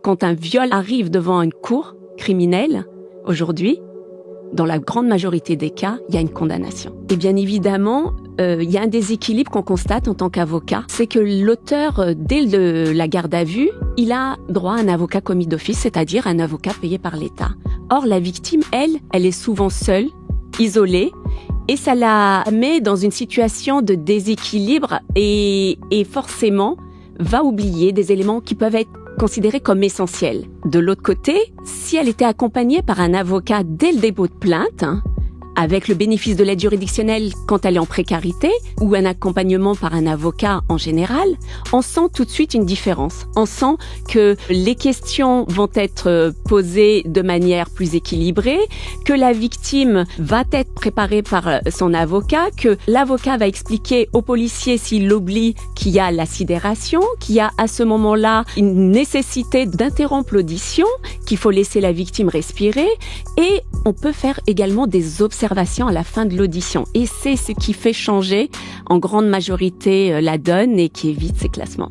quand un viol arrive devant une cour criminelle, aujourd'hui, dans la grande majorité des cas, il y a une condamnation. Et bien évidemment, il y a un déséquilibre qu'on constate en tant qu'avocat, c'est que l'auteur, dès la garde à vue, il a droit à un avocat commis d'office, c'est-à-dire un avocat payé par l'État. Or, la victime, elle est souvent seule, isolée, et ça la met dans une situation de déséquilibre et forcément va oublier des éléments qui peuvent être considérés comme essentiels. De l'autre côté, si elle était accompagnée par un avocat dès le dépôt de plainte, avec le bénéfice de l'aide juridictionnelle quand elle est en précarité, ou un accompagnement par un avocat en général, on sent tout de suite une différence. On sent que les questions vont être posées de manière plus équilibrée, que la victime va être préparée par son avocat, que l'avocat va expliquer au policier s'il l'oublie qu'il y a la sidération, qu'il y a à ce moment-là une nécessité d'interrompre l'audition, qu'il faut laisser la victime respirer, et on peut faire également des observations à la fin de l'audition. Et c'est ce qui fait changer en grande majorité la donne et qui évite ces classements.